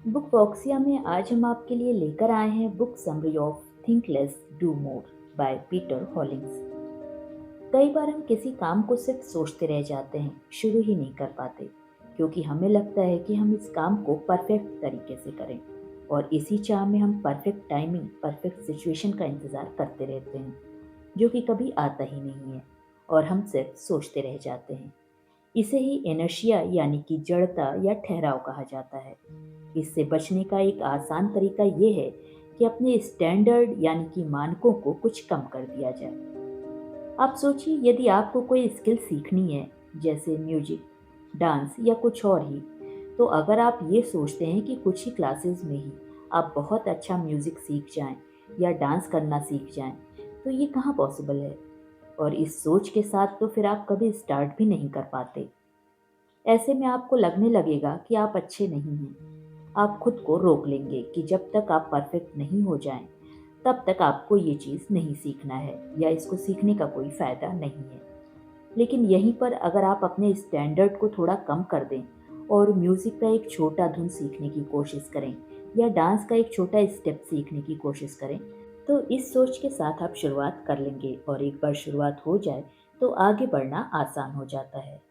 Book वॉक्सिया में आज हम आपके लिए लेकर आए हैं book summary of think less do more by Peter Hollings. कई बार हम किसी काम को सिर्फ सोचते रह जाते हैं, शुरू ही नहीं कर पाते, क्योंकि हमें लगता है कि हम इस काम को परफेक्ट तरीके से करें। और इसी चाह में हम परफेक्ट टाइमिंग, परफेक्ट सिचुएशन का इंतज़ार करते रहते हैं, जो कि कभी आता ही नहीं है, और हम सिर्फ सोचते रह जाते हैं। इसे ही इनर्शिया यानी कि जड़ता या ठहराव कहा जाता है। इससे बचने का एक आसान तरीका ये है कि अपने स्टैंडर्ड यानी कि मानकों को कुछ कम कर दिया जाए। आप सोचिए, यदि आपको कोई स्किल सीखनी है, जैसे म्यूजिक, डांस या कुछ और ही, तो अगर आप ये सोचते हैं कि कुछ ही क्लासेस में ही आप बहुत अच्छा म्यूजिक सीख जाएं या डांस करना सीख जाएं, तो ये कहाँ पॉसिबल है। और इस सोच के साथ तो फिर आप कभी स्टार्ट भी नहीं कर पाते। ऐसे में आपको लगने लगेगा कि आप अच्छे नहीं हैं। आप खुद को रोक लेंगे कि जब तक आप परफेक्ट नहीं हो जाएं, तब तक आपको ये चीज़ नहीं सीखना है या इसको सीखने का कोई फ़ायदा नहीं है। लेकिन यहीं पर अगर आप अपने स्टैंडर्ड को थोड़ा कम कर दें और म्यूज़िक का एक छोटा धुन सीखने की कोशिश करें या डांस का एक छोटा स्टेप सीखने की कोशिश करें, तो इस सोच के साथ आप शुरुआत कर लेंगे, और एक बार शुरुआत हो जाए तो आगे बढ़ना आसान हो जाता है।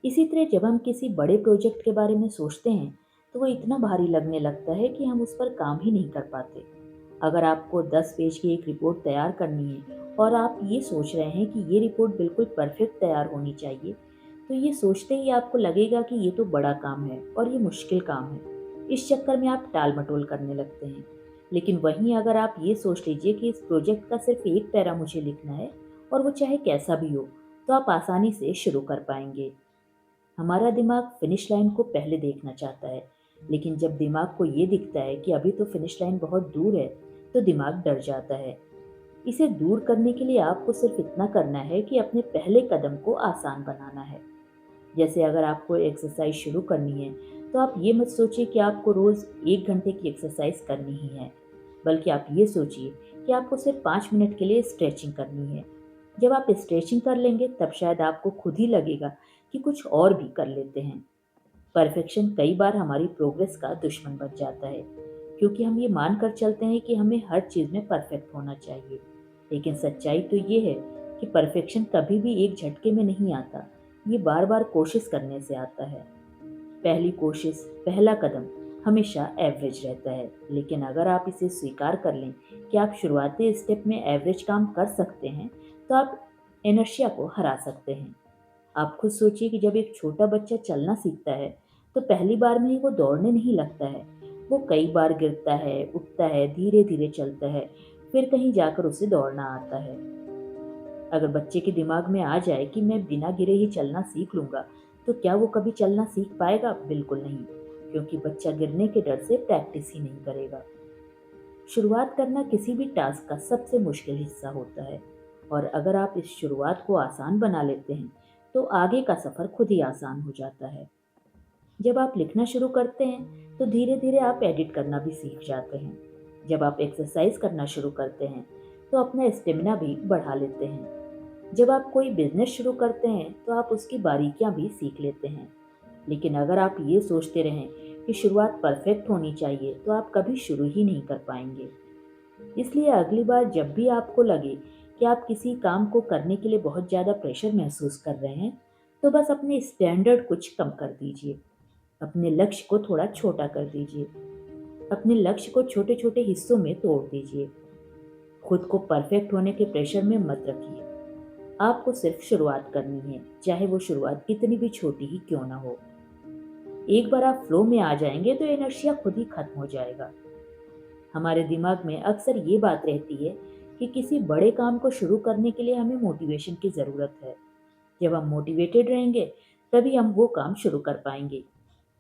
इसी तरह जब हम किसी बड़े प्रोजेक्ट के बारे में सोचते हैं, तो वो इतना भारी लगने लगता है कि हम उस पर काम ही नहीं कर पाते। अगर आपको 10 पेज की एक रिपोर्ट तैयार करनी है और आप ये सोच रहे हैं कि ये रिपोर्ट बिल्कुल परफेक्ट तैयार होनी चाहिए, तो ये सोचते ही आपको लगेगा कि ये तो बड़ा काम है और ये मुश्किल काम है। इस चक्कर में आप टाल मटोल करने लगते हैं। लेकिन वहीं अगर आप ये सोच लीजिए कि इस प्रोजेक्ट का सिर्फ एक पैरा मुझे लिखना है, और वो चाहे कैसा भी हो, तो आप आसानी से शुरू कर पाएंगे। हमारा दिमाग फिनिश लाइन को पहले देखना चाहता है, लेकिन जब दिमाग को ये दिखता है कि अभी तो फिनिश लाइन बहुत दूर है, तो दिमाग डर जाता है। इसे दूर करने के लिए आपको सिर्फ इतना करना है कि अपने पहले कदम को आसान बनाना है। जैसे अगर आपको एक्सरसाइज शुरू करनी है, तो आप ये मत सोचिए कि आपको रोज 1 घंटे की एक्सरसाइज करनी ही है, बल्कि आप ये सोचिए कि आपको सिर्फ 5 मिनट के लिए स्ट्रेचिंग करनी है। जब आप स्ट्रेचिंग कर लेंगे, तब शायद आपको खुद ही लगेगा कि कुछ और भी कर लेते हैं। परफेक्शन कई बार हमारी प्रोग्रेस का दुश्मन बन जाता है, क्योंकि हम ये मानकर चलते हैं कि हमें हर चीज़ में परफेक्ट होना चाहिए। लेकिन सच्चाई तो ये है कि परफेक्शन कभी भी एक झटके में नहीं आता, ये बार बार कोशिश करने से आता है। पहली कोशिश, पहला कदम हमेशा एवरेज रहता है, लेकिन अगर आप इसे स्वीकार कर लें कि आप शुरुआती स्टेप में एवरेज काम कर सकते हैं, तो आप इनर्शिया को हरा सकते हैं। आप खुद सोचिए कि जब एक छोटा बच्चा चलना सीखता है, तो पहली बार में ही वो दौड़ने नहीं लगता है। वो कई बार गिरता है, उठता है, धीरे धीरे चलता है, फिर कहीं जाकर उसे दौड़ना आता है। अगर बच्चे के दिमाग में आ जाए कि मैं बिना गिरे ही चलना सीख लूंगा, तो क्या वो कभी चलना सीख पाएगा? बिल्कुल नहीं, क्योंकि बच्चा गिरने के डर से प्रैक्टिस ही नहीं करेगा। शुरुआत करना किसी भी टास्क का सबसे मुश्किल हिस्सा होता है, और अगर आप इस शुरुआत को आसान बना लेते हैं, तो आगे का सफ़र खुद ही आसान हो जाता है। जब आप लिखना शुरू करते हैं, तो धीरे धीरे आप एडिट करना भी सीख जाते हैं। जब आप एक्सरसाइज करना शुरू करते हैं, तो अपना स्टेमिना भी बढ़ा लेते हैं। जब आप कोई बिजनेस शुरू करते हैं, तो आप उसकी बारीकियां भी सीख लेते हैं। लेकिन अगर आप ये सोचते रहें कि शुरुआत परफेक्ट होनी चाहिए, तो आप कभी शुरू ही नहीं कर पाएंगे। इसलिए अगली बार जब भी आपको लगे कि आप किसी काम को करने के लिए बहुत ज़्यादा प्रेशर महसूस कर रहे हैं, तो बस अपने स्टैंडर्ड कुछ कम कर दीजिए। अपने लक्ष्य को थोड़ा छोटा कर दीजिए। अपने लक्ष्य को छोटे छोटे हिस्सों में तोड़ दीजिए। खुद को परफेक्ट होने के प्रेशर में मत रखिए। आपको सिर्फ शुरुआत करनी है, चाहे वो शुरुआत कितनी भी छोटी ही क्यों ना हो। एक बार आप फ्लो में आ जाएंगे, तो इनर्शिया खुद ही खत्म हो जाएगा। हमारे दिमाग में अक्सर ये बात रहती है कि किसी बड़े काम को शुरू करने के लिए हमें मोटिवेशन की ज़रूरत है। जब हम मोटिवेटेड रहेंगे, तभी हम वो काम शुरू कर पाएंगे।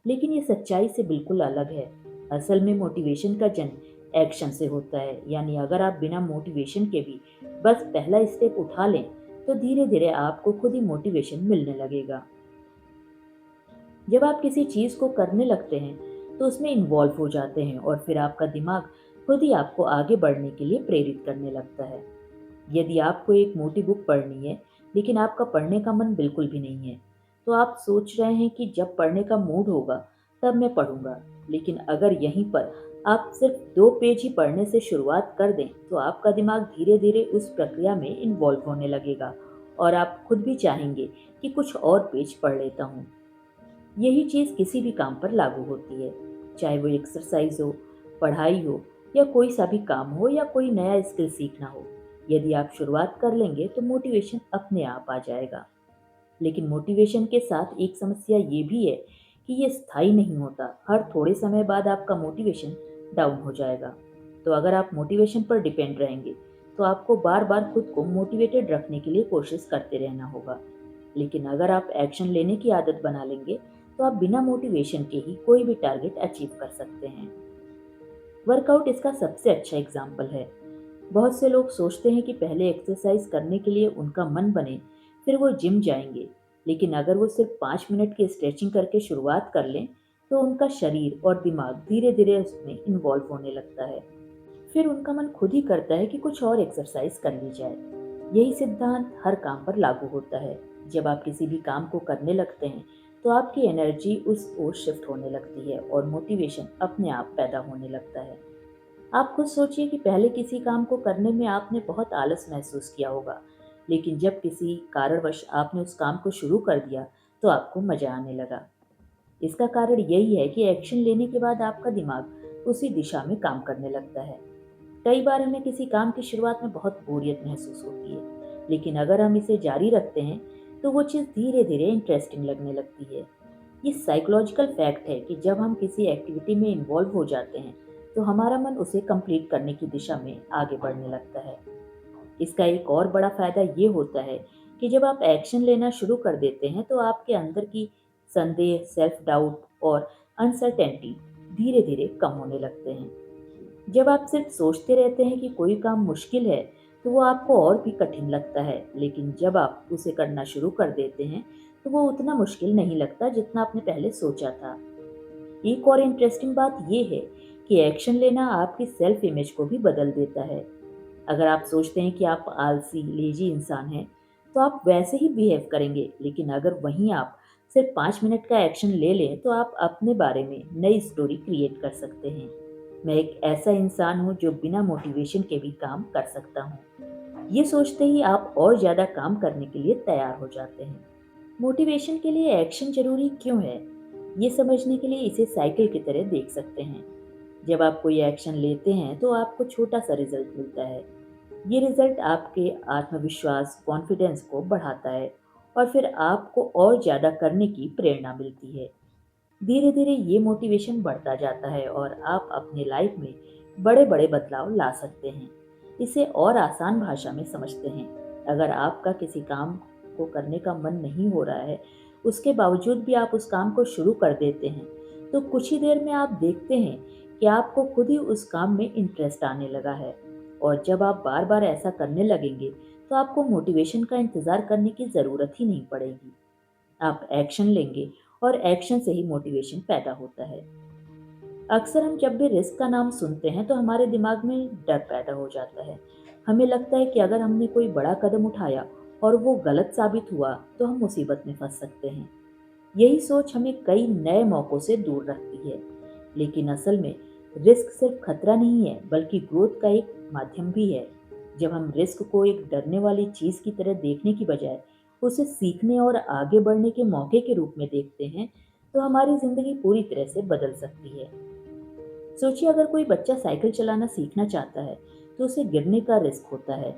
लेकिन ये सच्चाई से बिल्कुल अलग है। असल में मोटिवेशन का जन्म एक्शन से होता है, यानी अगर आप बिना मोटिवेशन के भी बस पहला स्टेप उठा लें, तो धीरे धीरे आपको खुद ही मोटिवेशन मिलने लगेगा। जब आप किसी चीज़ को करने लगते हैं, तो उसमें इन्वॉल्व हो जाते हैं, और फिर आपका दिमाग खुद ही आपको आगे बढ़ने के लिए प्रेरित करने लगता है। यदि आपको एक मोटी बुक पढ़नी है, लेकिन आपका पढ़ने का मन बिल्कुल भी नहीं है, तो आप सोच रहे हैं कि जब पढ़ने का मूड होगा, तब मैं पढ़ूंगा। लेकिन अगर यहीं पर आप सिर्फ 2 पेज ही पढ़ने से शुरुआत कर दें, तो आपका दिमाग धीरे धीरे उस प्रक्रिया में इन्वॉल्व होने लगेगा और आप खुद भी चाहेंगे कि कुछ और पेज पढ़ लेता हूँ। यही चीज़ किसी भी काम पर लागू होती है, चाहे वो एक्सरसाइज हो, पढ़ाई हो, या कोई सा भी काम हो, या कोई नया स्किल सीखना हो। यदि आप शुरुआत कर लेंगे तो मोटिवेशन अपने आप आ जाएगा। लेकिन मोटिवेशन के साथ एक समस्या ये भी है कि ये स्थायी नहीं होता। हर थोड़े समय बाद आपका मोटिवेशन डाउन हो जाएगा। तो अगर आप मोटिवेशन पर डिपेंड रहेंगे, तो आपको बार बार खुद को मोटिवेटेड रखने के लिए कोशिश करते रहना होगा। लेकिन अगर आप एक्शन लेने की आदत बना लेंगे, तो आप बिना मोटिवेशन के ही कोई भी टारगेट अचीव कर सकते हैं। वर्कआउट इसका सबसे अच्छा एग्जाम्पल है। बहुत से लोग सोचते हैं कि पहले एक्सरसाइज करने के लिए उनका मन बने, फिर वो जिम जाएंगे। लेकिन अगर वो सिर्फ 5 मिनट की स्ट्रेचिंग करके शुरुआत कर लें, तो उनका शरीर और दिमाग धीरे धीरे उसमें इन्वॉल्व होने लगता है। फिर उनका मन खुद ही करता है कि कुछ और एक्सरसाइज कर ली जाए। यही सिद्धांत हर काम पर लागू होता है। जब आप किसी भी काम को करने लगते हैं, तो आपकी एनर्जी उस ओर शिफ्ट होने लगती है और मोटिवेशन अपने आप पैदा होने लगता है। आप खुद सोचिए कि पहले किसी काम को करने में आपने बहुत आलस महसूस किया होगा, लेकिन जब किसी कारणवश आपने उस काम को शुरू कर दिया, तो आपको मजा आने लगा। इसका कारण यही है कि एक्शन लेने के बाद आपका दिमाग उसी दिशा में काम करने लगता है। कई बार हमें किसी काम की शुरुआत में बहुत बोरियत महसूस होती है, लेकिन अगर हम इसे जारी रखते हैं, तो वो चीज़ धीरे धीरे इंटरेस्टिंग लगने लगती है। ये साइकोलॉजिकल फैक्ट है कि जब हम किसी एक्टिविटी में इन्वॉल्व हो जाते हैं, तो हमारा मन उसे कंप्लीट करने की दिशा में आगे बढ़ने लगता है। इसका एक और बड़ा फायदा ये होता है कि जब आप एक्शन लेना शुरू कर देते हैं, तो आपके अंदर की संदेह, सेल्फ डाउट और अनसर्टेनिटी धीरे धीरे कम होने लगते हैं। जब आप सिर्फ सोचते रहते हैं कि कोई काम मुश्किल है, तो वो आपको और भी कठिन लगता है। लेकिन जब आप उसे करना शुरू कर देते हैं, तो वो उतना मुश्किल नहीं लगता जितना आपने पहले सोचा था। एक और इंटरेस्टिंग बात यह है कि एक्शन लेना आपकी सेल्फ इमेज को भी बदल देता है। अगर आप सोचते हैं कि आप आलसी, लेजी इंसान हैं, तो आप वैसे ही बिहेव करेंगे। लेकिन अगर वहीं आप सिर्फ 5 मिनट का एक्शन ले लें, तो आप अपने बारे में नई स्टोरी क्रिएट कर सकते हैं। मैं एक ऐसा इंसान हूँ जो बिना मोटिवेशन के भी काम कर सकता हूँ। ये सोचते ही आप और ज़्यादा काम करने के लिए तैयार हो जाते हैं। मोटिवेशन के लिए एक्शन जरूरी क्यों है, ये समझने के लिए इसे साइकिल की तरह देख सकते हैं। जब आप कोई एक्शन लेते हैं, तो आपको छोटा सा रिजल्ट मिलता है। ये रिजल्ट आपके आत्मविश्वास, कॉन्फिडेंस को बढ़ाता है और फिर आपको और ज़्यादा करने की प्रेरणा मिलती है। धीरे धीरे ये मोटिवेशन बढ़ता जाता है और आप अपनी लाइफ में बड़े बड़े बदलाव ला सकते हैं। इसे और आसान भाषा में समझते हैं। अगर आपका किसी काम को करने का मन नहीं हो रहा है, उसके बावजूद भी आप उस काम को शुरू कर देते हैं, तो कुछ ही देर में आप देखते हैं कि आपको खुद ही उस काम में इंटरेस्ट आने लगा है। और जब आप बार बार ऐसा करने लगेंगे, तो आपको मोटिवेशन का इंतज़ार करने की ज़रूरत ही नहीं पड़ेगी। आप एक्शन लेंगे और एक्शन से ही मोटिवेशन पैदा होता है। अक्सर हम जब भी रिस्क का नाम सुनते हैं, तो हमारे दिमाग में डर पैदा हो जाता है। हमें लगता है कि अगर हमने कोई बड़ा कदम उठाया और वो गलत साबित हुआ, तो हम मुसीबत में फंस सकते हैं। यही सोच हमें कई नए मौक़ों से दूर रखती है। लेकिन असल में रिस्क सिर्फ खतरा नहीं है, बल्कि ग्रोथ का एक माध्यम भी है। जब हम रिस्क को एक डरने वाली चीज़ की तरह देखने की बजाय उसे सीखने और आगे बढ़ने के मौके के रूप में देखते हैं, तो हमारी ज़िंदगी पूरी तरह से बदल सकती है। सोचिए, अगर कोई बच्चा साइकिल चलाना सीखना चाहता है, तो उसे गिरने का रिस्क होता है।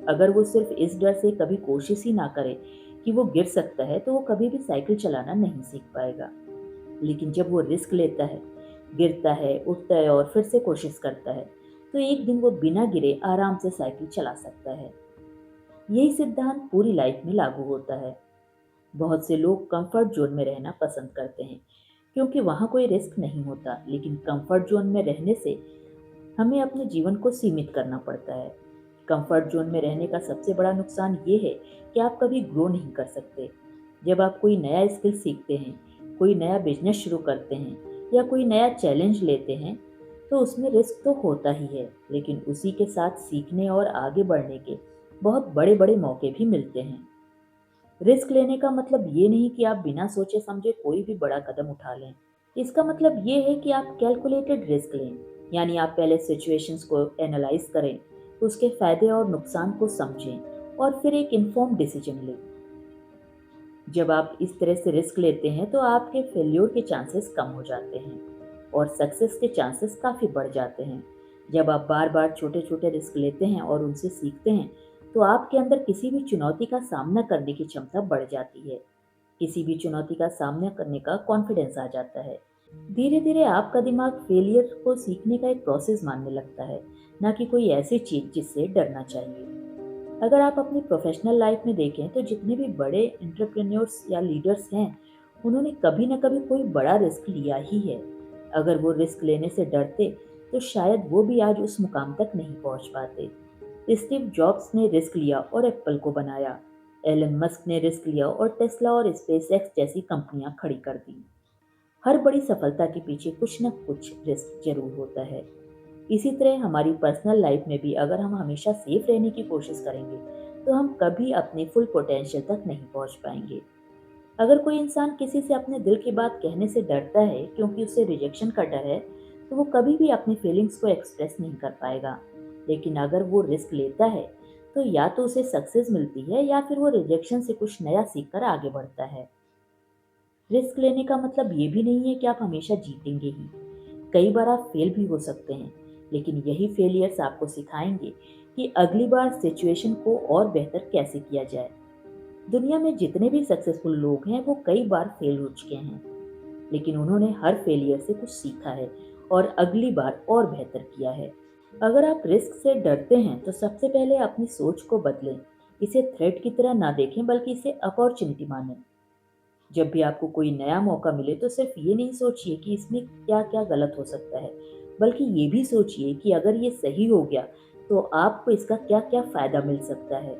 अगर वो सिर्फ इस डर से कभी कोशिश ही ना करे कि वो गिर सकता है, तो वो कभी भी साइकिल चलाना नहीं सीख पाएगा। लेकिन जब वो रिस्क लेता है, गिरता है, उठता है और फिर से कोशिश करता है, तो एक दिन वो बिना गिरे आराम से साइकिल चला सकता है। यही सिद्धांत पूरी लाइफ में लागू होता है। बहुत से लोग कंफर्ट जोन में रहना पसंद करते हैं, क्योंकि वहाँ कोई रिस्क नहीं होता। लेकिन कंफर्ट जोन में रहने से हमें अपने जीवन को सीमित करना पड़ता है। कंफर्ट जोन में रहने का सबसे बड़ा नुकसान ये है कि आप कभी ग्रो नहीं कर सकते। जब आप कोई नया स्किल सीखते हैं, कोई नया बिजनेस शुरू करते हैं या कोई नया चैलेंज लेते हैं, तो उसमें रिस्क तो होता ही है, लेकिन उसी के साथ सीखने और आगे बढ़ने के बहुत बड़े बड़े मौके भी मिलते हैं। रिस्क लेने का मतलब ये नहीं कि आप बिना सोचे समझे कोई भी बड़ा कदम उठा लें। इसका मतलब ये है कि आप कैलकुलेटेड रिस्क लें, यानी आप पहले सिचुएशंस को एनालाइज करें, उसके फायदे और नुकसान को समझें और फिर एक इन्फॉर्म डिसीजन लें। जब आप इस तरह से रिस्क लेते हैं तो आपके फेल्योर के चांसेस कम हो जाते हैं और सक्सेस के चांसेस काफ़ी बढ़ जाते हैं। जब आप बार बार छोटे छोटे रिस्क लेते हैं और उनसे सीखते हैं तो आपके अंदर किसी भी चुनौती का सामना करने की क्षमता बढ़ जाती है। किसी भी चुनौती का सामना करने का कॉन्फिडेंस आ जाता है। धीरे धीरे आपका दिमाग फेलियर को सीखने का एक प्रोसेस मानने लगता है, ना कि कोई ऐसी चीज जिससे डरना चाहिए। अगर आप अपनी प्रोफेशनल लाइफ में देखें तो जितने भी बड़े एंटरप्रेन्योर्स या लीडर्स हैं, उन्होंने कभी ना कभी कोई बड़ा रिस्क लिया ही है। अगर वो रिस्क लेने से डरते तो शायद वो भी आज उस मुकाम तक नहीं पहुंच पाते। स्टीव जॉब्स ने रिस्क लिया और एप्पल को बनाया। एलन मस्क ने रिस्क लिया और टेस्ला और स्पेसएक्स जैसी कंपनियां खड़ी कर दी। हर बड़ी सफलता के पीछे कुछ न कुछ रिस्क जरूर होता है। इसी तरह हमारी पर्सनल लाइफ में भी अगर हम हमेशा सेफ रहने की कोशिश करेंगे तो हम कभी अपने फुल पोटेंशियल तक नहीं पहुंच पाएंगे। अगर कोई इंसान किसी से अपने दिल की बात कहने से डरता है क्योंकि उसे रिजेक्शन का डर है, तो वो कभी भी अपनी फीलिंग्स को एक्सप्रेस नहीं कर पाएगा। लेकिन अगर वो रिस्क लेता है तो या तो उसे सक्सेस मिलती है या फिर वो रिजेक्शन से कुछ नया सीखकर आगे बढ़ता है। रिस्क लेने का मतलब ये भी नहीं है कि आप हमेशा जीतेंगे ही। कई बार आप फेल भी हो सकते हैं, लेकिन यही फेलियर्स आपको सिखाएंगे कि अगली बार सिचुएशन को और बेहतर कैसे किया जाए। दुनिया में जितने भी सक्सेसफुल लोग हैं वो कई बार फेल हो चुके हैं, लेकिन उन्होंने हर फेलियर से कुछ सीखा है और अगली बार और बेहतर किया है। अगर आप रिस्क से डरते हैं तो सबसे पहले अपनी सोच को बदलें। इसे थ्रेट की तरह ना देखें बल्कि इसे अपॉर्चुनिटी मानें। जब भी आपको कोई नया मौका मिले तो सिर्फ ये नहीं सोचिए कि इसमें क्या क्या गलत हो सकता है, बल्कि ये भी सोचिए कि अगर ये सही हो गया तो आपको इसका क्या क्या फायदा मिल सकता है।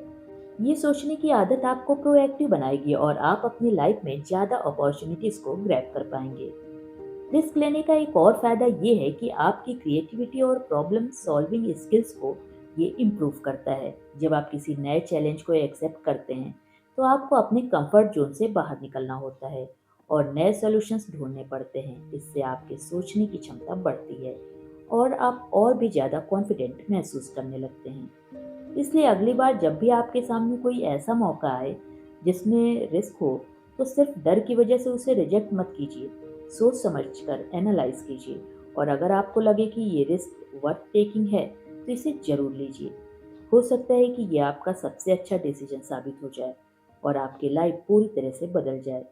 ये सोचने की आदत आपको प्रोएक्टिव बनाएगी और आप अपनी लाइफ में ज़्यादा अपॉर्चुनिटीज को ग्रैब कर पाएंगे। रिस्क लेने का एक और फायदा ये है कि आपकी क्रिएटिविटी और प्रॉब्लम सॉल्विंग स्किल्स को ये इम्प्रूव करता है। जब आप किसी नए चैलेंज को एक्सेप्ट करते हैं तो आपको अपने कंफर्ट जोन से बाहर निकलना होता है और नए सॉल्यूशंस ढूंढने पड़ते हैं। इससे आपके सोचने की क्षमता बढ़ती है और आप और भी ज़्यादा कॉन्फिडेंट महसूस करने लगते हैं। इसलिए अगली बार जब भी आपके सामने कोई ऐसा मौका आए जिसमें रिस्क हो, तो सिर्फ डर की वजह से उसे रिजेक्ट मत कीजिए। सोच समझकर एनालाइज कीजिए और अगर आपको लगे कि ये रिस्क वर्थ टेकिंग है तो इसे जरूर लीजिए। हो सकता है कि ये आपका सबसे अच्छा डिसीजन साबित हो जाए और आपकी लाइफ पूरी तरह से बदल जाए।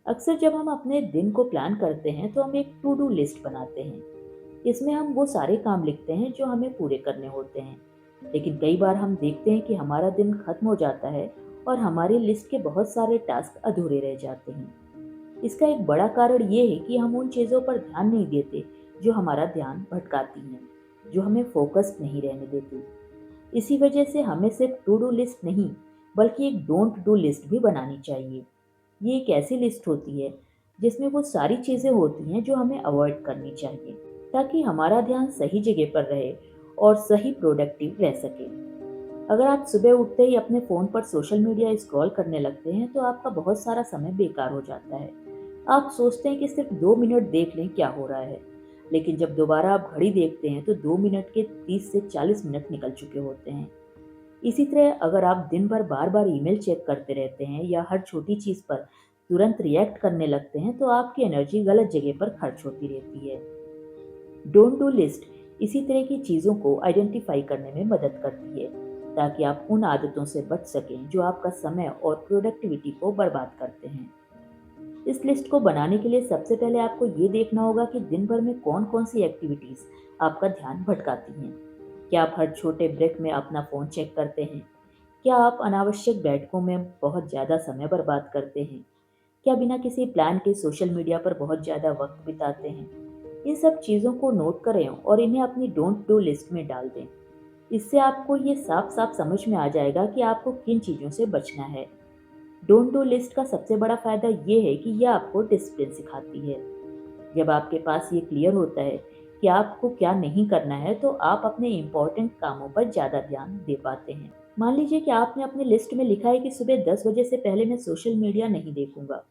अक्सर जब हम अपने दिन को प्लान करते हैं तो हम एक टू डू लिस्ट बनाते हैं। इसमें हम वो सारे काम लिखते हैं जो हमें पूरे करने होते हैं। लेकिन कई बार हम देखते हैं कि हमारा दिन खत्म हो जाता है और हमारी लिस्ट के बहुत सारे टास्क अधूरे रह जाते हैं। इसका एक बड़ा कारण ये है कि हम उन चीज़ों पर ध्यान नहीं देते जो हमारा ध्यान भटकाती हैं, जो हमें फोकस्ड नहीं रहने देती। इसी वजह से हमें सिर्फ टू डू लिस्ट नहीं, बल्कि एक डोंट डू लिस्ट भी बनानी चाहिए। ये एक ऐसी लिस्ट होती है जिसमें वो सारी चीज़ें होती हैं जो हमें अवॉइड करनी चाहिए, ताकि हमारा ध्यान सही जगह पर रहे और सही प्रोडक्टिव रह सके। अगर आप सुबह उठते ही अपने फ़ोन पर सोशल मीडिया स्क्रॉल करने लगते हैं तो आपका बहुत सारा समय बेकार हो जाता है। आप सोचते हैं कि सिर्फ 2 मिनट देख लें क्या हो रहा है, लेकिन जब दोबारा आप घड़ी देखते हैं तो 2 मिनट के 30 से 40 मिनट निकल चुके होते हैं। इसी तरह अगर आप दिन भर बार बार ईमेल चेक करते रहते हैं या हर छोटी चीज़ पर तुरंत रिएक्ट करने लगते हैं तो आपकी एनर्जी गलत जगह पर खर्च होती रहती है। डोंट डू लिस्ट इसी तरह की चीज़ों को आइडेंटिफाई करने में मदद करती है, ताकि आप उन आदतों से बच सकें जो आपका समय और प्रोडक्टिविटी को बर्बाद करते हैं। इस लिस्ट को बनाने के लिए सबसे पहले आपको ये देखना होगा कि दिन भर में कौन कौन सी एक्टिविटीज़ आपका ध्यान भटकाती हैं। क्या आप हर छोटे ब्रेक में अपना फ़ोन चेक करते हैं? क्या आप अनावश्यक बैठकों में बहुत ज़्यादा समय बर्बाद करते हैं? क्या बिना किसी प्लान के सोशल मीडिया पर बहुत ज़्यादा वक्त बिताते हैं? इन सब चीज़ों को नोट करें और इन्हें अपनी डोंट डू लिस्ट में डाल दें। इससे आपको ये साफ साफ समझ में आ जाएगा कि आपको किन चीज़ों से बचना है। डोंट डू लिस्ट का सबसे बड़ा फायदा ये है कि यह आपको डिसिप्लिन सिखाती है। जब आपके पास ये क्लियर होता है कि आपको क्या नहीं करना है तो आप अपने इम्पोर्टेंट कामों पर ज़्यादा ध्यान दे पाते हैं। मान लीजिए कि आपने अपनी लिस्ट में लिखा है कि सुबह 10 बजे से पहले मैं सोशल मीडिया नहीं देखूंगा,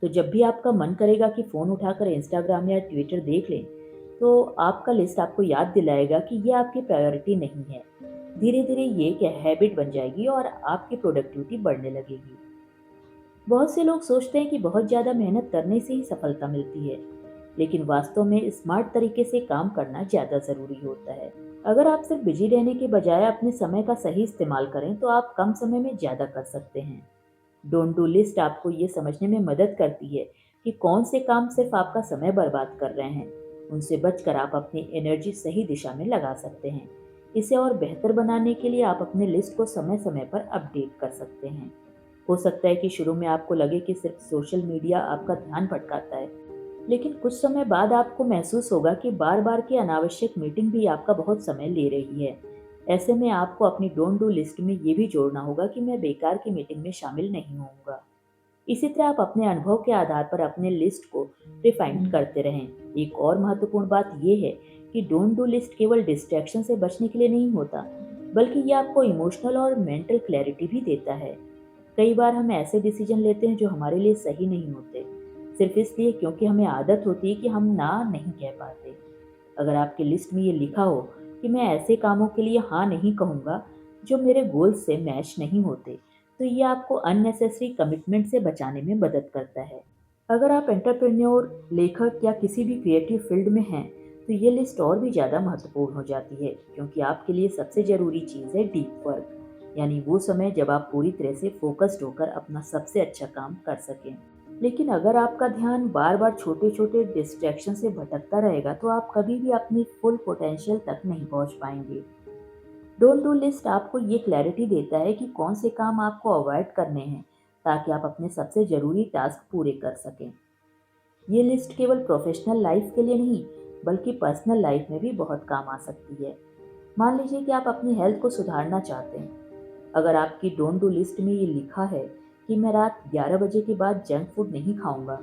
तो जब भी आपका मन करेगा कि फ़ोन उठाकर इंस्टाग्राम या ट्विटर देख लें, तो आपका लिस्ट आपको याद दिलाएगा कि ये आपकी प्रायोरिटी नहीं है। धीरे-धीरे ये एक हैबिट बन जाएगी और आपकी प्रोडक्टिविटी बढ़ने लगेगी। बहुत से लोग सोचते हैं कि बहुत ज़्यादा मेहनत करने से ही सफलता मिलती है, लेकिन वास्तव में स्मार्ट तरीके से काम करना ज़्यादा ज़रूरी होता है। अगर आप सिर्फ बिजी रहने के बजाय अपने समय का सही इस्तेमाल करें, तो आप कम समय में ज़्यादा कर सकते हैं। डोंट डू लिस्ट आपको ये समझने में मदद करती है कि कौन से काम सिर्फ आपका समय बर्बाद कर रहे हैं। उनसे बचकर आप अपनी एनर्जी सही दिशा में लगा सकते हैं। इसे और बेहतर बनाने के लिए आप अपने लिस्ट को समय समय पर अपडेट कर सकते हैं। हो सकता है कि शुरू में आपको लगे कि सिर्फ सोशल मीडिया आपका ध्यान भटकाता है, लेकिन कुछ समय बाद आपको महसूस होगा कि बार बार की अनावश्यक मीटिंग भी आपका बहुत समय ले रही है। ऐसे में आपको अपनी डोंट डू लिस्ट में ये भी जोड़ना होगा कि मैं बेकार की मीटिंग में शामिल नहीं होऊंगा। इसी तरह आप अपने अनुभव के आधार पर अपने लिस्ट को रिफाइन करते रहें। एक और महत्वपूर्ण बात यह है कि डोंट डू लिस्ट केवल डिस्ट्रैक्शन से बचने के लिए नहीं होता, बल्कि यह आपको इमोशनल और मेंटल क्लैरिटी भी देता है। कई बार हम ऐसे डिसीजन लेते हैं जो हमारे लिए सही नहीं होते, सिर्फ इसलिए क्योंकि हमें आदत होती है कि हम ना नहीं कह पाते। अगर आपकी लिस्ट में ये लिखा हो कि मैं ऐसे कामों के लिए हाँ नहीं कहूँगा जो मेरे गोल्स से मैच नहीं होते, तो ये आपको अननेसेसरी कमिटमेंट से बचाने में मदद करता है। अगर आप एंटरप्रेन्योर, लेखक या किसी भी क्रिएटिव फील्ड में हैं, तो ये लिस्ट और भी ज़्यादा महत्वपूर्ण हो जाती है, क्योंकि आपके लिए सबसे ज़रूरी चीज़ है डीप वर्क, यानी वो समय जब आप पूरी तरह से फोकस्ड होकर अपना सबसे अच्छा काम कर सकें। लेकिन अगर आपका ध्यान बार बार छोटे छोटे डिस्ट्रैक्शन से भटकता रहेगा, तो आप कभी भी अपनी फुल पोटेंशियल तक नहीं पहुंच पाएंगे। डोंट डू लिस्ट आपको ये क्लैरिटी देता है कि कौन से काम आपको अवॉइड करने हैं, ताकि आप अपने सबसे ज़रूरी टास्क पूरे कर सकें। ये लिस्ट केवल प्रोफेशनल लाइफ के लिए नहीं, बल्कि पर्सनल लाइफ में भी बहुत काम आ सकती है। मान लीजिए कि आप अपनी हेल्थ को सुधारना चाहते हैं। अगर आपकी डोंट डू लिस्ट में ये लिखा है कि मैं रात 11 बजे के बाद जंक फूड नहीं खाऊंगा,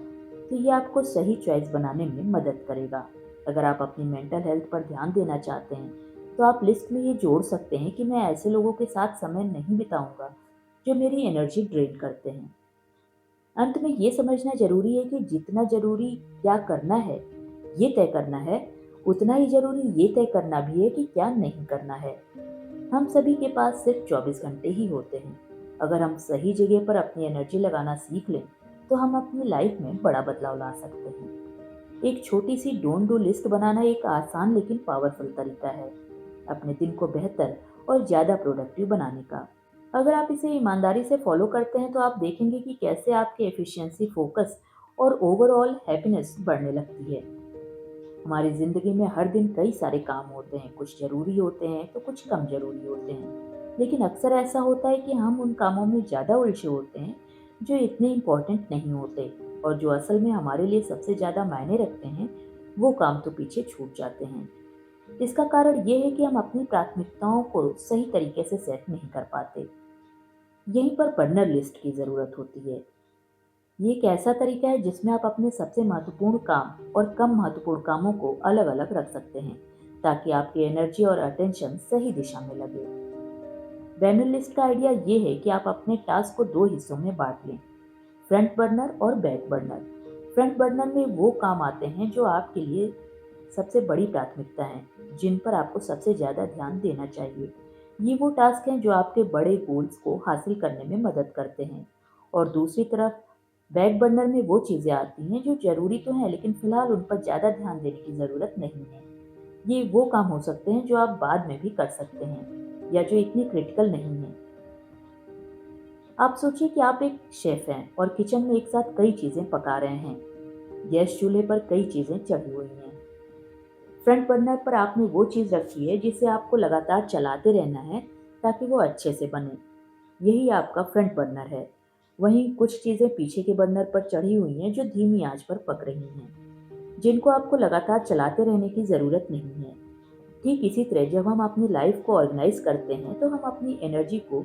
तो ये आपको सही चॉइस बनाने में मदद करेगा। अगर आप अपनी मेंटल हेल्थ पर ध्यान देना चाहते हैं, तो आप लिस्ट में ये जोड़ सकते हैं कि मैं ऐसे लोगों के साथ समय नहीं बिताऊंगा जो मेरी एनर्जी ड्रेन करते हैं। अंत में ये समझना जरूरी है कि जितना जरूरी क्या करना है, ये तय करना है, उतना ही जरूरी ये तय करना भी है कि क्या नहीं करना है। हम सभी के पास सिर्फ 24 घंटे ही होते हैं। अगर हम सही जगह पर अपनी एनर्जी लगाना सीख लें, तो हम अपनी लाइफ में बड़ा बदलाव ला सकते हैं। एक छोटी सी डोंट डू लिस्ट बनाना एक आसान लेकिन पावरफुल तरीका है अपने दिन को बेहतर और ज़्यादा प्रोडक्टिव बनाने का। अगर आप इसे ईमानदारी से फॉलो करते हैं, तो आप देखेंगे कि कैसे आपकी एफिशिएंसी, फोकस और ओवरऑल हैप्पीनेस बढ़ने लगती है। हमारी ज़िंदगी में हर दिन कई सारे काम होते हैं, कुछ ज़रूरी होते हैं तो कुछ कम ज़रूरी होते हैं। लेकिन अक्सर ऐसा होता है कि हम उन कामों में ज़्यादा उलझे होते हैं जो इतने इम्पोर्टेंट नहीं होते, और जो असल में हमारे लिए सबसे ज़्यादा मायने रखते हैं, वो काम तो पीछे छूट जाते हैं। इसका कारण ये है कि हम अपनी प्राथमिकताओं को सही तरीके से सेट नहीं कर पाते। यहीं पर बर्नर लिस्ट की ज़रूरत होती है। ये एक ऐसा तरीका है जिसमें आप अपने सबसे महत्वपूर्ण काम और कम महत्वपूर्ण कामों को अलग अलग रख सकते हैं, ताकि आपकी एनर्जी और अटेंशन सही दिशा में लगे। बैनर लिस्ट का आइडिया ये है कि आप अपने टास्क को दो हिस्सों में बांट लें, फ्रंट बर्नर और बैक बर्नर। फ्रंट बर्नर में वो काम आते हैं जो आपके लिए सबसे बड़ी प्राथमिकता है, जिन पर आपको सबसे ज़्यादा ध्यान देना चाहिए। ये वो टास्क हैं जो आपके बड़े गोल्स को हासिल करने में मदद करते हैं। और दूसरी तरफ बैक बर्नर में वो चीज़ें आती हैं जो ज़रूरी तो हैं, लेकिन फ़िलहाल उन पर ज़्यादा ध्यान देने की ज़रूरत नहीं है। ये वो काम हो सकते हैं जो आप बाद में भी कर सकते हैं, या जो इतने क्रिटिकल नहीं हैं। आप सोचिए कि आप एक शेफ़ हैं और किचन में एक साथ कई चीज़ें पका रहे हैं। गैस चूल्हे पर कई चीज़ें चढ़ी हुई हैं। फ्रंट बर्नर पर आपने वो चीज़ रखी है जिसे आपको लगातार चलाते रहना है, ताकि वो अच्छे से बने। यही आपका फ्रंट बर्नर है। वहीं कुछ चीज़ें पीछे के बर्नर पर चढ़ी हुई हैं जो धीमी आंच पर पक रही हैं, जिनको आपको लगातार चलाते रहने की ज़रूरत नहीं है। ठीक इसी तरह जब हम अपनी लाइफ को ऑर्गेनाइज करते हैं, तो हम अपनी एनर्जी को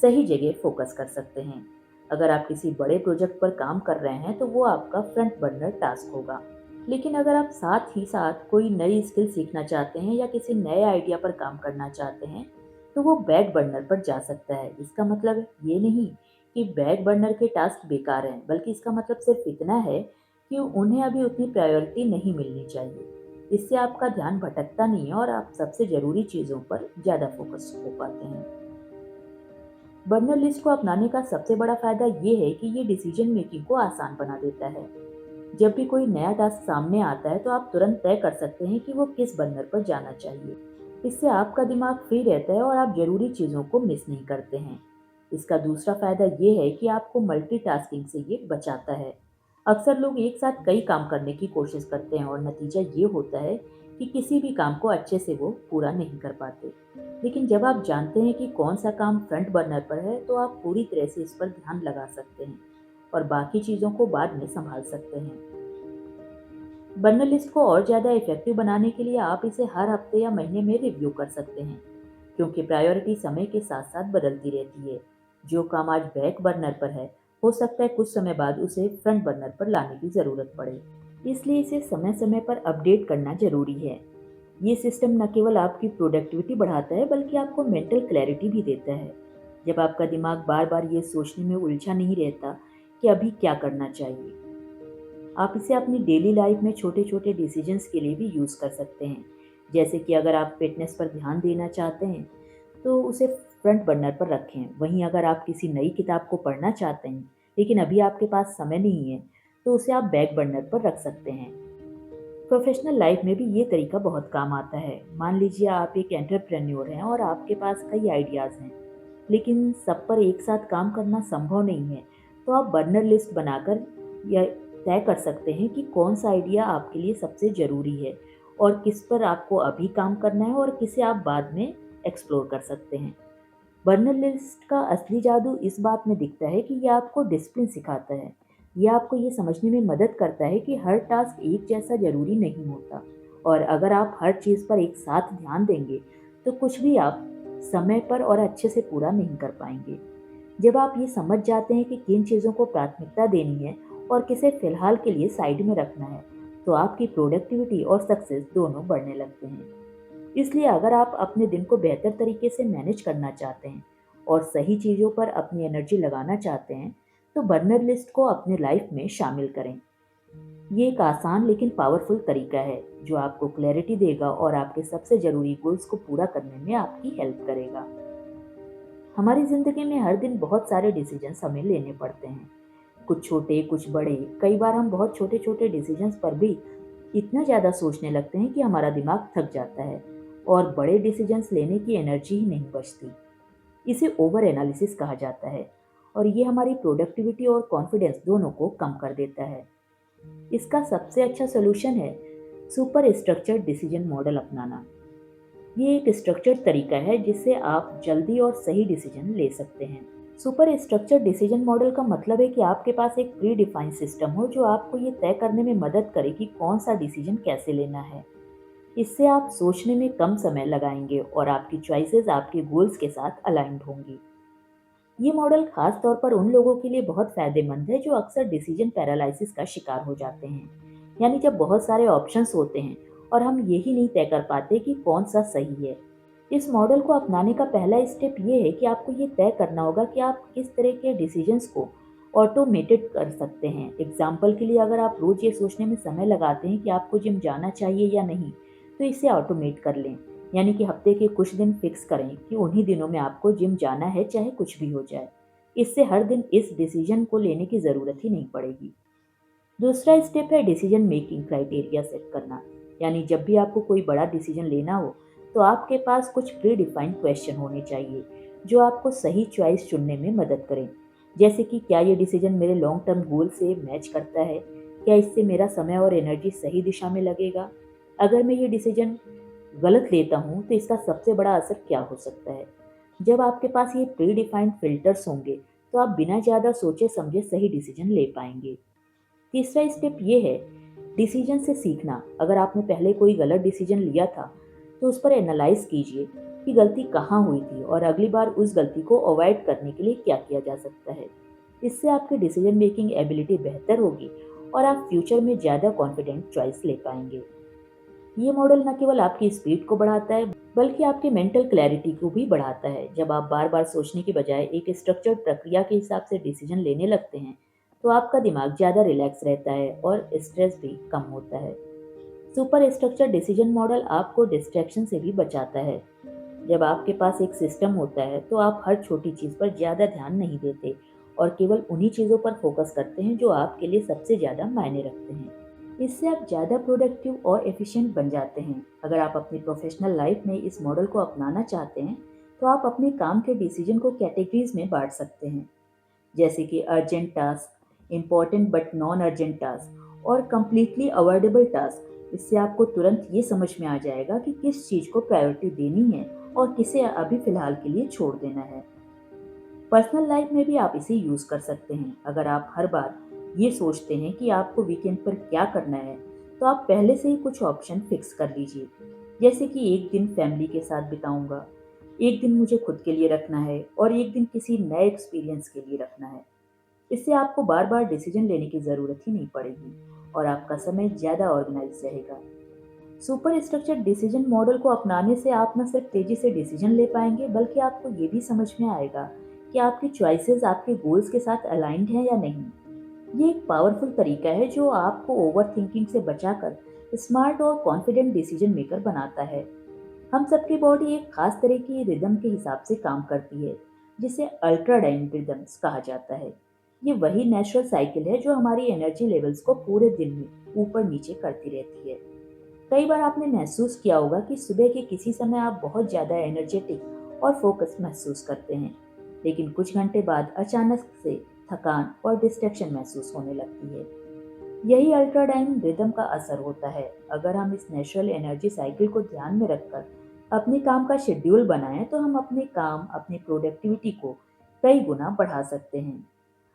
सही जगह फोकस कर सकते हैं। अगर आप किसी बड़े प्रोजेक्ट पर काम कर रहे हैं, तो वो आपका फ्रंट बर्नर टास्क होगा। लेकिन अगर आप साथ ही साथ कोई नई स्किल सीखना चाहते हैं या किसी नए आइडिया पर काम करना चाहते हैं, तो वो बैक बर्नर पर जा सकता है। इसका मतलब ये नहीं कि बैक बर्नर के टास्क बेकार हैं, बल्कि इसका मतलब सिर्फ इतना है कि उन्हें अभी उतनी प्रायोरिटी नहीं मिलनी चाहिए। इससे आपका ध्यान भटकता नहीं है और आप सबसे ज़रूरी चीज़ों पर ज़्यादा फोकस हो पाते हैं। बर्नर लिस्ट को अपनाने का सबसे बड़ा फायदा ये है कि ये डिसीजन मेकिंग को आसान बना देता है। जब भी कोई नया टास्क सामने आता है तो आप तुरंत तय कर सकते हैं कि वो किस बर्नर पर जाना चाहिए। इससे आपका दिमाग फ्री रहता है और आप जरूरी चीज़ों को मिस नहीं करते हैं। इसका दूसरा फायदा ये है कि आपको मल्टीटास्किंग से ये बचाता है। अक्सर लोग एक साथ कई काम करने की कोशिश करते हैं और नतीजा ये होता है कि किसी भी काम को अच्छे से वो पूरा नहीं कर पाते। लेकिन जब आप जानते हैं कि कौन सा काम फ्रंट बर्नर पर है तो आप पूरी तरह से इस पर ध्यान लगा सकते हैं और बाकी चीज़ों को बाद में संभाल सकते हैं। बर्नर लिस्ट को और ज़्यादा इफेक्टिव बनाने के लिए आप इसे हर हफ्ते या महीने में रिव्यू कर सकते हैं, क्योंकि प्रायोरिटी समय के साथ साथ बदलती रहती है। जो काम आज बैक बर्नर पर है, हो सकता है कुछ समय बाद उसे फ्रंट बर्नर पर लाने की ज़रूरत पड़े। इसलिए इसे समय समय पर अपडेट करना ज़रूरी है। ये सिस्टम न केवल आपकी प्रोडक्टिविटी बढ़ाता है, बल्कि आपको मेंटल क्लैरिटी भी देता है। जब आपका दिमाग बार बार ये सोचने में उलझा नहीं रहता कि अभी क्या करना चाहिए। आप इसे अपनी डेली लाइफ में छोटे छोटे डिसीजंस के लिए भी यूज़ कर सकते हैं। जैसे कि अगर आप फिटनेस पर ध्यान देना चाहते हैं तो उसे फ्रंट बर्नर पर रखें। वहीं अगर आप किसी नई किताब को पढ़ना चाहते हैं लेकिन अभी आपके पास समय नहीं है तो उसे आप बैक बर्नर पर रख सकते हैं। प्रोफेशनल लाइफ में भी ये तरीका बहुत काम आता है। मान लीजिए आप एक एंटरप्रेन्योर हैं और आपके पास कई आइडियाज़ हैं, लेकिन सब पर एक साथ काम करना संभव नहीं है। तो आप बर्नर लिस्ट बनाकर या तय कर सकते हैं कि कौन सा आइडिया आपके लिए सबसे ज़रूरी है और किस पर आपको अभी काम करना है और किसे आप बाद में एक्सप्लोर कर सकते हैं। बर्नर लिस्ट का असली जादू इस बात में दिखता है कि यह आपको डिसिप्लिन सिखाता है। यह आपको ये समझने में मदद करता है कि हर टास्क एक जैसा ज़रूरी नहीं होता और अगर आप हर चीज़ पर एक साथ ध्यान देंगे तो कुछ भी आप समय पर और अच्छे से पूरा नहीं कर पाएंगे। जब आप ये समझ जाते हैं कि किन चीज़ों को प्राथमिकता देनी है और किसे फिलहाल के लिए साइड में रखना है, तो आपकी प्रोडक्टिविटी और सक्सेस दोनों बढ़ने लगते हैं। इसलिए अगर आप अपने दिन को बेहतर तरीके से मैनेज करना चाहते हैं और सही चीज़ों पर अपनी एनर्जी लगाना चाहते हैं, तो बर्नर लिस्ट को अपने लाइफ में शामिल करें। ये एक आसान लेकिन पावरफुल तरीका है जो आपको क्लैरिटी देगा और आपके सबसे ज़रूरी गोल्स को पूरा करने में आपकी हेल्प करेगा। हमारी ज़िंदगी में हर दिन बहुत सारे डिसीजंस हमें लेने पड़ते हैं, कुछ छोटे कुछ बड़े। कई बार हम बहुत छोटे छोटे डिसीजंस पर भी इतना ज़्यादा सोचने लगते हैं कि हमारा दिमाग थक जाता है और बड़े डिसीजंस लेने की एनर्जी ही नहीं बचती। इसे ओवर एनालिसिस कहा जाता है और ये हमारी प्रोडक्टिविटी और कॉन्फिडेंस दोनों को कम कर देता है। इसका सबसे अच्छा सोल्यूशन है सुपर स्ट्रक्चर्ड डिसीजन मॉडल अपनाना। ये एक स्ट्रक्चर्ड तरीका है जिससे आप जल्दी और सही डिसीजन ले सकते हैं। सुपर स्ट्रक्चर्ड डिसीजन मॉडल का मतलब है कि आपके पास एक प्री डिफाइंड सिस्टम हो जो आपको ये तय करने में मदद करे कि कौन सा डिसीजन कैसे लेना है। इससे आप सोचने में कम समय लगाएंगे और आपकी चॉइसेस आपके गोल्स के साथ अलाइंड होंगी। ये मॉडल खास तौर पर उन लोगों के लिए बहुत फायदेमंद है जो अक्सर डिसीजन पैरालिसिस का शिकार हो जाते हैं, यानी जब बहुत सारे ऑप्शंस होते हैं और हम यही नहीं तय कर पाते कि कौन सा सही है। इस मॉडल को अपनाने का पहला स्टेप ये है कि आपको ये तय करना होगा कि आप किस तरह के डिसीजंस को ऑटोमेटेड कर सकते हैं। एग्जाम्पल के लिए अगर आप रोज ये सोचने में समय लगाते हैं कि आपको जिम जाना चाहिए या नहीं, तो इसे ऑटोमेट कर लें। यानी कि हफ्ते के कुछ दिन फिक्स करें कि उन्हीं दिनों में आपको जिम जाना है, चाहे कुछ भी हो जाए। इससे हर दिन इस डिसीजन को लेने की ज़रूरत ही नहीं पड़ेगी। दूसरा स्टेप है डिसीजन मेकिंग क्राइटेरिया सेट करना। यानी जब भी आपको कोई बड़ा डिसीजन लेना हो तो आपके पास कुछ प्री डिफाइंड क्वेश्चन होने चाहिए जो आपको सही चॉइस चुनने में मदद करें। जैसे कि क्या ये डिसीजन मेरे लॉन्ग टर्म गोल से मैच करता है, क्या इससे मेरा समय और एनर्जी सही दिशा में लगेगा, अगर मैं ये डिसीजन गलत लेता हूँ तो इसका सबसे बड़ा असर क्या हो सकता है। जब आपके पास ये प्री डिफाइंड फिल्टर्स होंगे तो आप बिना ज़्यादा सोचे समझे सही डिसीजन ले पाएंगे। तीसरा स्टेप ये है डिसीजन से सीखना। अगर आपने पहले कोई गलत डिसीजन लिया था तो उस पर एनालाइज कीजिए कि गलती कहाँ हुई थी और अगली बार उस गलती को अवॉइड करने के लिए क्या किया जा सकता है। इससे आपकी डिसीजन मेकिंग एबिलिटी बेहतर होगी और आप फ्यूचर में ज़्यादा कॉन्फिडेंट चॉइस ले पाएंगे। ये मॉडल न केवल आपकी स्पीड को बढ़ाता है, बल्कि आपकी मेंटल क्लैरिटी को भी बढ़ाता है। जब आप बार-बार सोचने की बजाय एक स्ट्रक्चर्ड प्रक्रिया के हिसाब से डिसीजन लेने लगते हैं, तो आपका दिमाग ज़्यादा रिलैक्स रहता है और स्ट्रेस भी कम होता है। सुपर स्ट्रक्चर डिसीजन मॉडल आपको डिस्ट्रैक्शन से भी बचाता है। जब आपके पास एक सिस्टम होता है, तो आप हर छोटी चीज़ पर ज़्यादा ध्यान नहीं देते और केवल उन्हीं चीज़ों पर फोकस करते हैं जो आपके लिए सबसे ज़्यादा मायने रखते हैं। इससे आप ज़्यादा प्रोडक्टिव और एफिशिएंट बन जाते हैं। अगर आप अपनी प्रोफेशनल लाइफ में इस मॉडल को अपनाना चाहते हैं, तो आप अपने काम के डिसीजन को कैटेगरीज में बांट सकते हैं, जैसे कि urgent task, important but non urgent task और कंप्लीटली अवॉइडेबल टास्क। इससे आपको तुरंत ये समझ में आ जाएगा कि किस चीज़ को प्रायोरिटी देनी है और किसे अभी फ़िलहाल के लिए छोड़ देना है। पर्सनल लाइफ में भी आप इसे यूज़ कर सकते हैं। अगर आप हर बार ये सोचते हैं कि आपको वीकेंड पर क्या करना है, तो आप पहले से ही कुछ ऑप्शन फिक्स कर लीजिए। जैसे कि एक दिन फैमिली के साथ बिताऊंगा, एक दिन मुझे खुद के लिए रखना है और एक दिन किसी नए एक्सपीरियंस के लिए रखना है। इससे आपको बार-बार डिसीजन लेने की ज़रूरत ही नहीं पड़ेगी और आपका समय ज़्यादा ऑर्गेनाइज रहेगा। सुपर स्ट्रक्चर्ड डिसीजन मॉडल को अपनाने से आप न सिर्फ तेजी से डिसीजन ले पाएंगे, बल्कि आपको ये भी समझ में आएगा कि आपकी चॉइसेस आपके गोल्स के साथ अलाइंड हैं या नहीं। ये एक पावरफुल तरीका है जो आपको ओवर थिंकिंग से बचाकर स्मार्ट और कॉन्फिडेंट डिसीजन मेकर बनाता है। हम सबकी बॉडी एक खास तरह की रिदम के हिसाब से काम करती है, जिसे अल्ट्राडाइन रिदम्स कहा जाता है। ये वही नेचुरल साइकिल है जो हमारी एनर्जी लेवल्स को पूरे दिन में ऊपर नीचे करती रहती है। कई बार आपने महसूस किया होगा कि सुबह के किसी समय आप बहुत ज़्यादा एनर्जेटिक और फोकस महसूस करते हैं, लेकिन कुछ घंटे बाद अचानक से थकान और डिस्ट्रैक्शन महसूस होने लगती है। यही अल्ट्राडाइन रिदम का असर होता है। अगर हम इस नेचुरल एनर्जी साइकिल को ध्यान में रखकर अपने काम का शेड्यूल बनाएं, तो हम अपने काम, अपनी प्रोडक्टिविटी को कई गुना बढ़ा सकते हैं।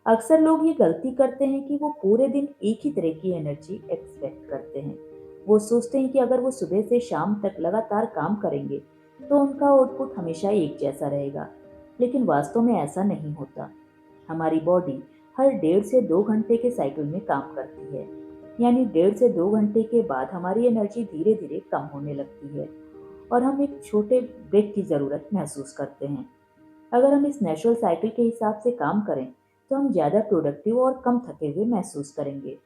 अक्सर लोग ये गलती करते हैं कि वो पूरे दिन एक ही तरह की एनर्जी एक्सपेक्ट करते हैं। वो सोचते हैं कि अगर वो सुबह से शाम तक लगातार काम करेंगे, तो उनका आउटपुट हमेशा एक जैसा रहेगा। लेकिन वास्तव में ऐसा नहीं होता। हमारी बॉडी हर 1.5 से 2 घंटे के साइकिल में काम करती है। यानी 1.5 से 2 घंटे के बाद हमारी एनर्जी धीरे धीरे कम होने लगती है और हम एक छोटे ब्रेक की ज़रूरत महसूस करते हैं। अगर हम इस नेचुरल साइकिल के हिसाब से काम करें, तो हम ज़्यादा प्रोडक्टिव और कम थके हुए महसूस करेंगे।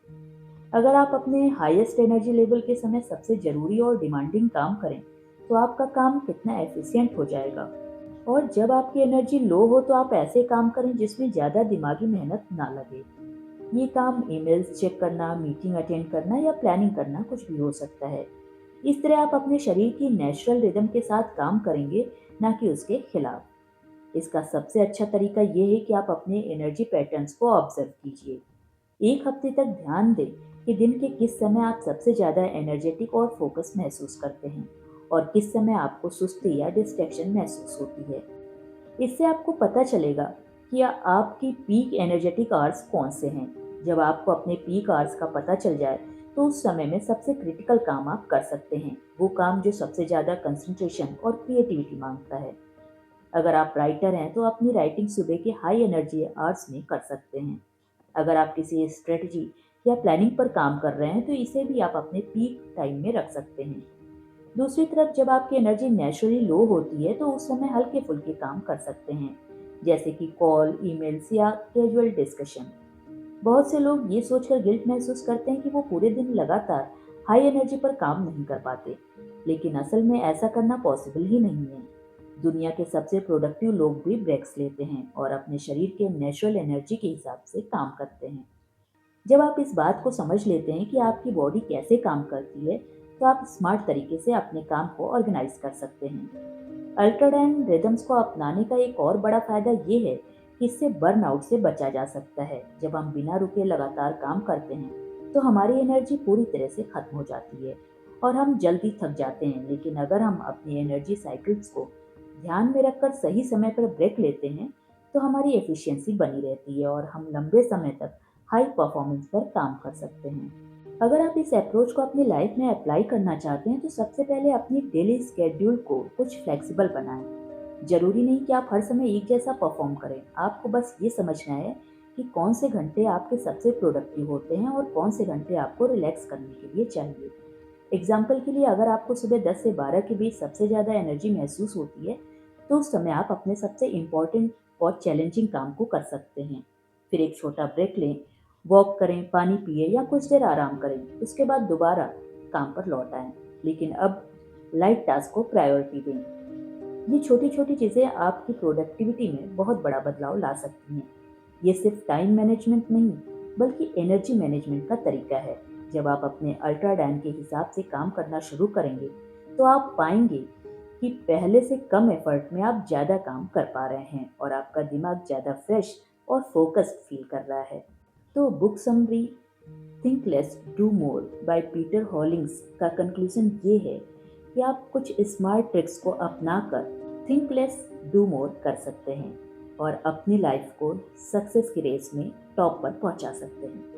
अगर आप अपने हाईएस्ट एनर्जी लेवल के समय सबसे ज़रूरी और डिमांडिंग काम करें, तो आपका काम कितना एफिशिएंट हो जाएगा। और जब आपकी एनर्जी लो हो, तो आप ऐसे काम करें जिसमें ज़्यादा दिमागी मेहनत ना लगे। ये काम ईमेल्स चेक करना, मीटिंग अटेंड करना या प्लानिंग करना कुछ भी हो सकता है। इस तरह आप अपने शरीर की नेचुरल रिदम के साथ काम करेंगे, ना कि उसके खिलाफ। इसका सबसे अच्छा तरीका ये है कि आप अपने एनर्जी पैटर्न्स को ऑब्जर्व कीजिए। एक हफ्ते तक ध्यान दें कि दिन के किस समय आप सबसे ज़्यादा एनर्जेटिक और फोकस महसूस करते हैं और किस समय आपको सुस्ती या डिस्ट्रैक्शन महसूस होती है। इससे आपको पता चलेगा कि आपकी पीक एनर्जेटिक आवर्स कौन से हैं। जब आपको अपने पीक आवर्स का पता चल जाए, तो उस समय में सबसे क्रिटिकल काम आप कर सकते हैं, वो काम जो सबसे ज़्यादा कंसंट्रेशन और क्रिएटिविटी मांगता है। अगर आप राइटर हैं, तो अपनी राइटिंग सुबह के हाई एनर्जी आवर्स में कर सकते हैं। अगर आप किसी स्ट्रेटजी या प्लानिंग पर काम कर रहे हैं, तो इसे भी आप अपने पीक टाइम में रख सकते हैं। दूसरी तरफ जब आपकी एनर्जी नेचुरली लो होती है, तो उस समय हल्के फुल्के काम कर सकते हैं, जैसे कि कॉल, ईमेल्स या कैजुअल डिस्कशन। बहुत से लोग ये सोचकर गिल्ट महसूस करते हैं कि वो पूरे दिन लगातार हाई एनर्जी पर काम नहीं कर पाते, लेकिन असल में ऐसा करना पॉसिबल ही नहीं है। दुनिया के सबसे प्रोडक्टिव लोग भी ब्रेक्स लेते हैं और अपने शरीर के नेचुरल एनर्जी के हिसाब से काम करते हैं। जब आप इस बात को समझ लेते हैं कि आपकी बॉडी कैसे काम करती है, तो आप स्मार्ट तरीके से अपने काम को ऑर्गेनाइज कर सकते हैं। अल्ट्राडाइन रिदम्स को अपनाने का एक और बड़ा फायदा ये है कि इससे बर्नआउट से बचा जा सकता है। जब हम बिना रुके लगातार काम करते हैं, तो हमारी एनर्जी पूरी तरह से खत्म हो जाती है और हम जल्दी थक जाते हैं। लेकिन अगर हम अपनी एनर्जी साइकिल्स को ध्यान में रखकर सही समय पर ब्रेक लेते हैं, तो हमारी एफिशिएंसी बनी रहती है और हम लंबे समय तक हाई परफॉर्मेंस पर काम कर सकते हैं। अगर आप इस अप्रोच को अपनी लाइफ में अप्लाई करना चाहते हैं, तो सबसे पहले अपनी डेली स्केड्यूल को कुछ फ्लेक्सिबल बनाएं। जरूरी नहीं कि आप हर समय एक जैसा परफॉर्म करें। आपको बस ये समझना है कि कौन से घंटे आपके सबसे प्रोडक्टिव होते हैं और कौन से घंटे आपको रिलैक्स करने के लिए चाहिए। एग्जाम्पल के लिए अगर आपको सुबह 10 से 12 के बीच सबसे ज़्यादा एनर्जी महसूस होती है, तो उस समय आप अपने सबसे इम्पोर्टेंट और चैलेंजिंग काम को कर सकते हैं। फिर एक छोटा ब्रेक लें, वॉक करें, पानी पिए या कुछ देर आराम करें। उसके बाद दोबारा काम पर लौट आएं, लेकिन अब लाइट टास्क को प्रायोरिटी दें। ये छोटी छोटी चीज़ें आपकी प्रोडक्टिविटी में बहुत बड़ा बदलाव ला सकती हैं। ये सिर्फ टाइम मैनेजमेंट नहीं, बल्कि एनर्जी मैनेजमेंट का तरीका है। जब आप अपने अल्ट्रा डैन के हिसाब से काम करना शुरू करेंगे, तो आप पाएंगे कि पहले से कम एफर्ट में आप ज़्यादा काम कर पा रहे हैं और आपका दिमाग ज़्यादा फ्रेश और फोकस्ड फील कर रहा है। तो book summary think less do more by Peter Hollings का कंक्लूजन ये है कि आप कुछ स्मार्ट ट्रिक्स को अपनाकर थिंक लेस डू मोर कर सकते हैं और अपनी लाइफ को सक्सेस की रेस में टॉप पर पहुंचा सकते हैं।